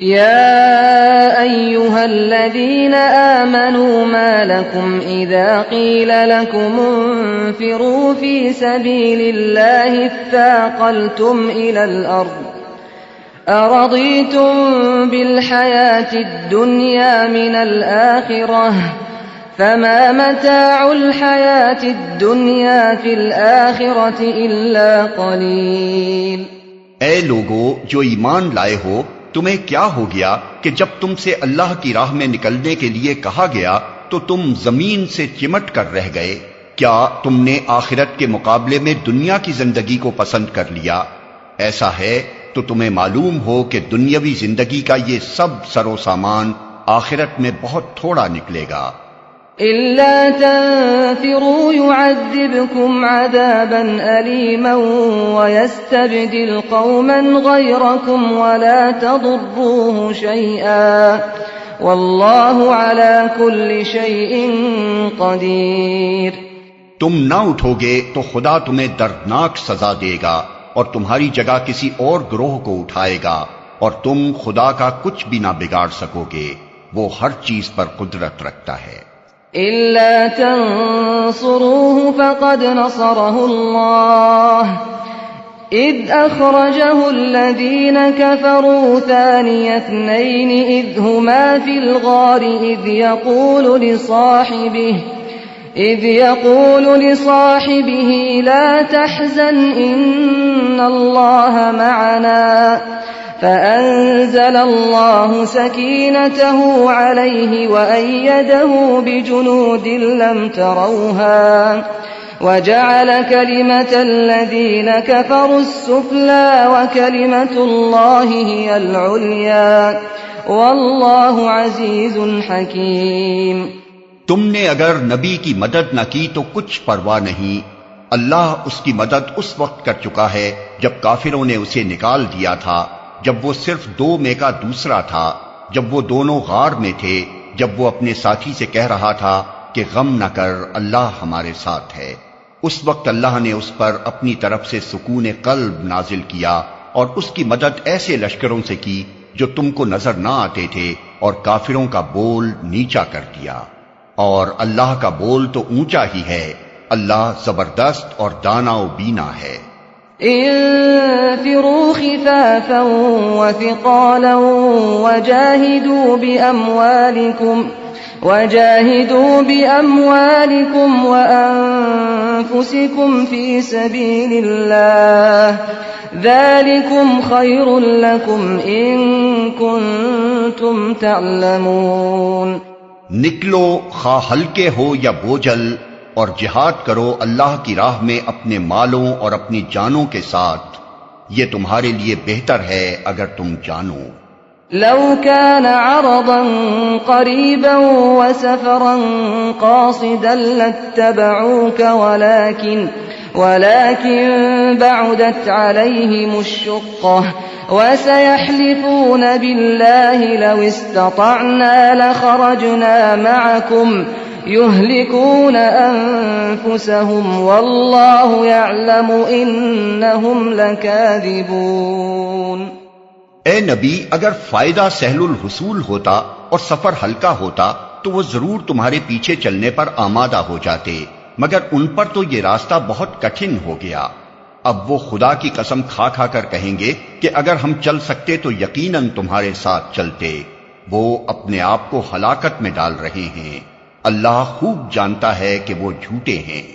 يا أيها الذين آمنوا ما لكم إذا قيل لكم انفروا في سبيل الله اثاقلتم إلى الأرض أرضيتم بالحياة الدنيا من الآخرة فما متاع الحياة الدنيا في الآخرة إلا قليل۔ اے لوگو جو ایمان لائے ہو، تمہیں کیا ہو گیا کہ جب تم سے اللہ کی راہ میں نکلنے کے لیے کہا گیا تو تم زمین سے چمٹ کر رہ گئے؟ کیا تم نے آخرت کے مقابلے میں دنیا کی زندگی کو پسند کر لیا؟ ایسا ہے تو تمہیں معلوم ہو کہ دنیاوی زندگی کا یہ سب سر و سامان آخرت میں بہت تھوڑا نکلے گا۔ إلا تنفروا يعذبكم عذابا أليما ويستبدل قوما غيركم ولا تضروه شيئا والله على كل شيء قدير۔ تم نہ اٹھو گے تو خدا تمہیں دردناک سزا دے گا اور تمہاری جگہ کسی اور گروہ کو اٹھائے گا، اور تم خدا کا کچھ بھی نہ بگاڑ سکو گے، وہ ہر چیز پر قدرت رکھتا ہے۔ إلا تنصروه فقد نصره الله إذ أخرجه الذين كفروا ثاني اثنين إذ هما في الغار إذ يقول لصاحبه لا تحزن إن الله معنا فأنزل الله سكينته عليه وأيده بجنود لم تروها وجعل كلمة الذين كفروا السفلى وكلمة الله هي العليا والله عزيز حكيم۔ تم نے اگر نبی کی مدد نہ کی تو کچھ پرواہ نہیں، اللہ اس کی مدد اس وقت کر چکا ہے جب کافروں نے اسے نکال دیا تھا، جب وہ صرف دو میں کا دوسرا تھا، جب وہ دونوں غار میں تھے، جب وہ اپنے ساتھی سے کہہ رہا تھا کہ غم نہ کر، اللہ ہمارے ساتھ ہے۔ اس وقت اللہ نے اس پر اپنی طرف سے سکون قلب نازل کیا اور اس کی مدد ایسے لشکروں سے کی جو تم کو نظر نہ آتے تھے، اور کافروں کا بول نیچا کر دیا، اور اللہ کا بول تو اونچا ہی ہے، اللہ زبردست اور دانا و بینا ہے۔ انفروا خفافا وثقالا وجاهدوا بأموالكم وأنفسكم في سبيل الله ذلكم خير لكم إن كنتم تعلمون۔ نکلو خواہ ہلکے ہو یا بوجھل، اور جہاد کرو اللہ کی راہ میں اپنے مالوں اور اپنی جانوں کے ساتھ، یہ تمہارے لیے بہتر ہے اگر تم جانو۔ لو كان عرضا قريبا وسفرا قاصدا لاتبعوك ولكن بعدت عليهم الشقة وسيحلفون بالله لو استطعنا لخرجنا معكم يهلكون أنفسهم والله يعلم إنهم لكاذبون۔ اے نبی، اگر فائدہ سہل الحصول ہوتا اور سفر ہلکا ہوتا تو وہ ضرور تمہارے پیچھے چلنے پر آمادہ ہو جاتے، مگر ان پر تو یہ راستہ بہت کٹھن ہو گیا۔ اب وہ خدا کی قسم کھا کھا کر کہیں گے کہ اگر ہم چل سکتے تو یقیناً تمہارے ساتھ چلتے، وہ اپنے آپ کو ہلاکت میں ڈال رہے ہیں، اللہ خوب جانتا ہے کہ وہ جھوٹے ہیں۔